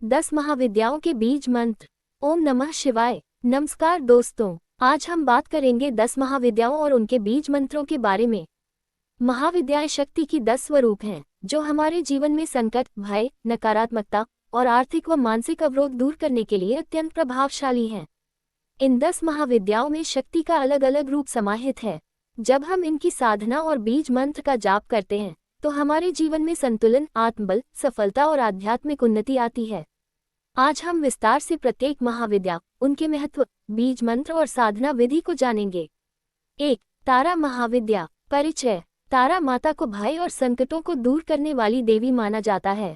10 महाविद्याओं के बीज मंत्र। ओम नमः शिवाय। नमस्कार दोस्तों, आज हम बात करेंगे 10 महाविद्याओं और उनके बीज मंत्रों के बारे में। महाविद्याएं शक्ति की 10 स्वरूप हैं, जो हमारे जीवन में संकट, भय, नकारात्मकता और आर्थिक व मानसिक अवरोध दूर करने के लिए अत्यंत प्रभावशाली हैं। इन 10 महाविद्याओं में शक्ति का अलग अलग रूप समाहित है। जब हम इनकी साधना और बीज मंत्र का जाप करते हैं तो हमारे जीवन में संतुलन, आत्मबल, सफलता और आध्यात्मिक उन्नति आती है। आज हम विस्तार से प्रत्येक महाविद्या, उनके महत्व, बीज मंत्र और साधना विधि को जानेंगे। 1. तारा महाविद्या। परिचय। तारा माता को भय और संकटों को दूर करने वाली देवी माना जाता है।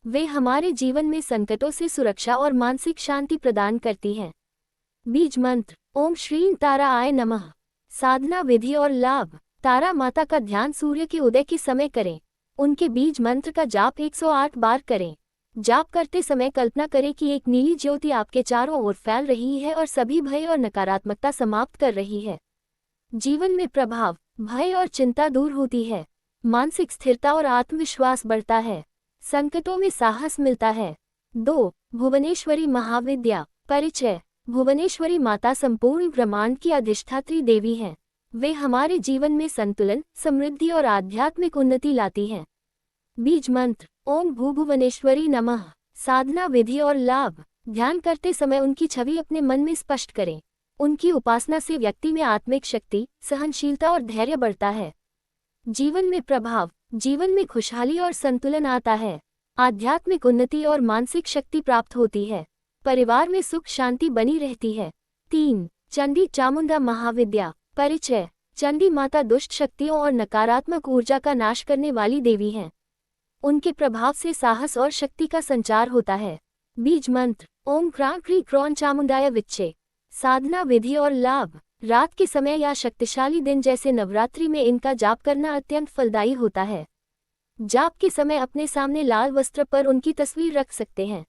वे हमारे जीवन में संकटों से सुरक्षा और मानसिक शांति प्रदान करती हैं। बीज मंत्र। ओम श्रीं तारा आय नमः। साधना विधि और लाभ। तारा माता का ध्यान सूर्य के उदय के समय करें। उनके बीज मंत्र का जाप 108 बार करें। जाप करते समय कल्पना करें कि एक नीली ज्योति आपके चारों ओर फैल रही है और सभी भय और नकारात्मकता समाप्त कर रही है। जीवन में प्रभाव। भय और चिंता दूर होती है। मानसिक स्थिरता और आत्मविश्वास बढ़ता है। संकटों में साहस मिलता है। 2. भुवनेश्वरी महाविद्या। परिचय। भुवनेश्वरी माता संपूर्ण ब्रह्मांड की अधिष्ठात्री देवी हैं। वे हमारे जीवन में संतुलन, समृद्धि और आध्यात्मिक उन्नति लाती हैं। बीज मंत्र। ओम भूभुवनेश्वरी नमः। साधना विधि और लाभ। ध्यान करते समय उनकी छवि अपने मन में स्पष्ट करें। उनकी उपासना से व्यक्ति में आत्मिक शक्ति, सहनशीलता और धैर्य बढ़ता है। जीवन में प्रभाव। जीवन में खुशहाली और संतुलन आता है। आध्यात्मिक उन्नति और मानसिक शक्ति प्राप्त होती है। परिवार में सुख शांति बनी रहती है। 3. चंडी चामुंडा महाविद्या। परिचय। चंडी माता दुष्ट शक्तियों और नकारात्मक ऊर्जा का नाश करने वाली देवी हैं। उनके प्रभाव से साहस और शक्ति का संचार होता है। बीज मंत्र। ओम क्रां क्री क्रौन चामुंडाय विच्चे। साधना विधि और लाभ। रात के समय या शक्तिशाली दिन जैसे नवरात्रि में इनका जाप करना अत्यंत फलदायी होता है। जाप के समय अपने सामने लाल वस्त्र पर उनकी तस्वीर रख सकते हैं।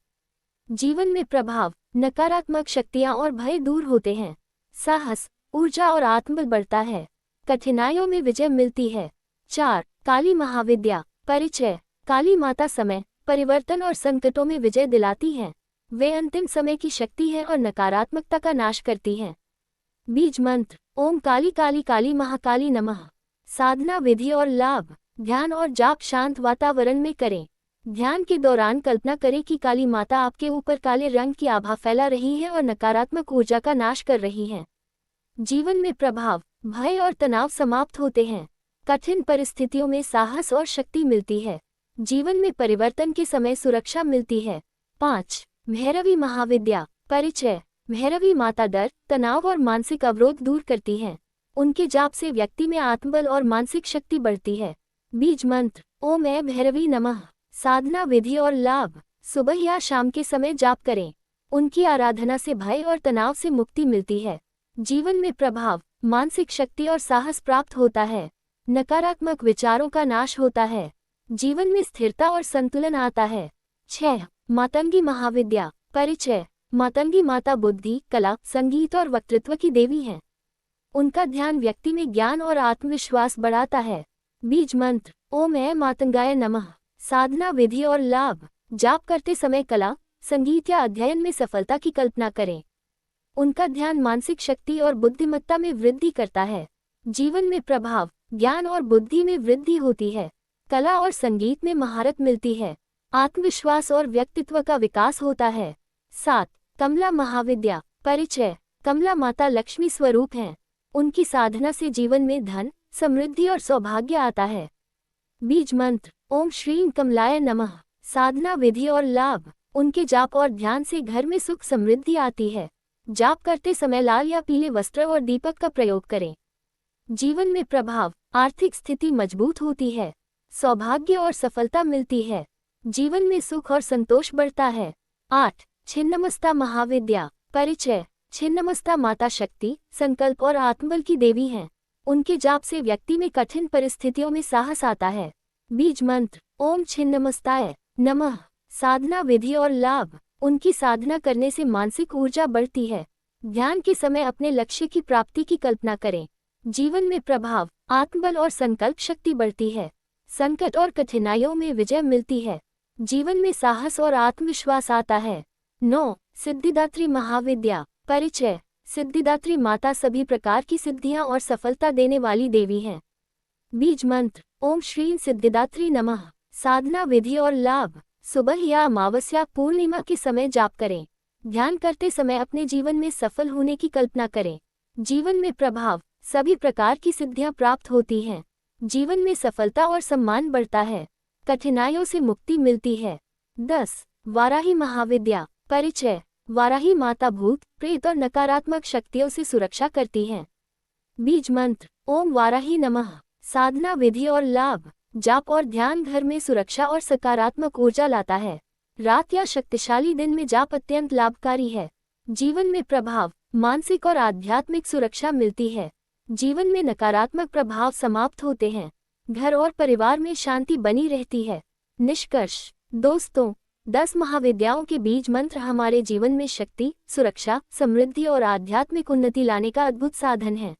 जीवन में प्रभाव। नकारात्मक शक्तियां और भय दूर होते हैं। साहस, ऊर्जा और आत्मबल बढ़ता है। कठिनाइयों में विजय मिलती है। 4. काली महाविद्या। परिचय। काली माता समय, परिवर्तन और संकटों में विजय दिलाती हैं। वे अंतिम समय की शक्ति हैं और नकारात्मकता का नाश करती हैं। बीज मंत्र। ओम काली काली काली महाकाली नमः। साधना विधि और लाभ। ध्यान और जाप शांत वातावरण में करें। ध्यान के दौरान कल्पना करें कि काली माता आपके ऊपर काले रंग की आभा फैला रही है और नकारात्मक ऊर्जा का नाश कर रही हैं। जीवन में प्रभाव। भय और तनाव समाप्त होते हैं। कठिन परिस्थितियों में साहस और शक्ति मिलती है। जीवन में परिवर्तन के समय सुरक्षा मिलती है। 5. भैरवी महाविद्या। परिचय। भैरवी माता डर, तनाव और मानसिक अवरोध दूर करती हैं। उनके जाप से व्यक्ति में आत्मबल और मानसिक शक्ति बढ़ती है। बीज मंत्र। ओम ऐ भैरवी नमः। साधना विधि और लाभ। सुबह या शाम के समय जाप करें। उनकी आराधना से भय और तनाव से मुक्ति मिलती है। जीवन में प्रभाव। मानसिक शक्ति और साहस प्राप्त होता है। नकारात्मक विचारों का नाश होता है। जीवन में स्थिरता और संतुलन आता है। 6. मातंगी महाविद्या। परिचय। मातंगी माता बुद्धि, कला, संगीत और वक्तृत्व की देवी हैं। उनका ध्यान व्यक्ति में ज्ञान और आत्मविश्वास बढ़ाता है। बीज मंत्र। ओम ऐ मातंगाय नमः। साधना विधि और लाभ। जाप करते समय कला, संगीत या अध्ययन में सफलता की कल्पना करें। उनका ध्यान मानसिक शक्ति और बुद्धिमत्ता में वृद्धि करता है। जीवन में प्रभाव। ज्ञान और बुद्धि में वृद्धि होती है। कला और संगीत में महारत मिलती है। आत्मविश्वास और व्यक्तित्व का विकास होता है। 7. कमला महाविद्या। परिचय। कमला माता लक्ष्मी स्वरूप हैं। उनकी साधना से जीवन में धन, समृद्धि और सौभाग्य आता है। बीज मंत्र। ओम श्रीं कमलाय नमः। साधना विधि और लाभ। उनके जाप और ध्यान से घर में सुख समृद्धि आती है। जाप करते समय लाल या पीले वस्त्र और दीपक का प्रयोग करें। जीवन में प्रभाव। आर्थिक स्थिति मजबूत होती है। सौभाग्य और सफलता मिलती है। जीवन में सुख और संतोष बढ़ता है। 8. छिन्नमस्ता महाविद्या। परिचय। छिन्नमस्ता माता शक्ति, संकल्प और आत्मबल की देवी हैं। उनके जाप से व्यक्ति में कठिन परिस्थितियों में साहस आता है। बीज मंत्र। ओम छिन्नमस्ताय नमः। साधना विधि और लाभ। उनकी साधना करने से मानसिक ऊर्जा बढ़ती है। ध्यान के समय अपने लक्ष्य की प्राप्ति की कल्पना करें। जीवन में प्रभाव। आत्मबल और संकल्प शक्ति बढ़ती है। संकट और कठिनाइयों में विजय मिलती है। जीवन में साहस और आत्मविश्वास आता है। 9. सिद्धिदात्री महाविद्या। परिचय। सिद्धिदात्री माता सभी प्रकार की सिद्धियां और सफलता देने वाली देवी हैं। बीज मंत्र। ओम श्रीं सिद्धिदात्री नमः। साधना विधि और लाभ। सुबह या अमावस्या पूर्णिमा के समय जाप करें। ध्यान करते समय अपने जीवन में सफल होने की कल्पना करें। जीवन में प्रभाव। सभी प्रकार की सिद्धियां प्राप्त होती हैं। जीवन में सफलता और सम्मान बढ़ता है। कठिनाइयों से मुक्ति मिलती है। 10. वाराही महाविद्या। परिचय। वाराही माता भूत, प्रेत और नकारात्मक शक्तियों से सुरक्षा करती हैं। बीज मंत्र। ओम वाराही नमः। साधना विधि और लाभ। जाप और ध्यान घर में सुरक्षा और सकारात्मक ऊर्जा लाता है। रात या शक्तिशाली दिन में जाप अत्यंत लाभकारी है। जीवन में प्रभाव। मानसिक और आध्यात्मिक सुरक्षा मिलती है। जीवन में नकारात्मक प्रभाव समाप्त होते हैं। घर और परिवार में शांति बनी रहती है। निष्कर्ष। दोस्तों, 10 महाविद्याओं के बीज मंत्र हमारे जीवन में शक्ति, सुरक्षा, समृद्धि और आध्यात्मिक उन्नति लाने का अद्भुत साधन है।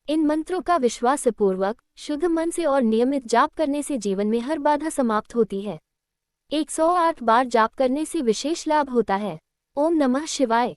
इन मंत्रों का विश्वासपूर्वक, शुद्ध मन से और नियमित जाप करने से जीवन में हर बाधा समाप्त होती है। 108 बार जाप करने से विशेष लाभ होता है। ओम नमः शिवाय।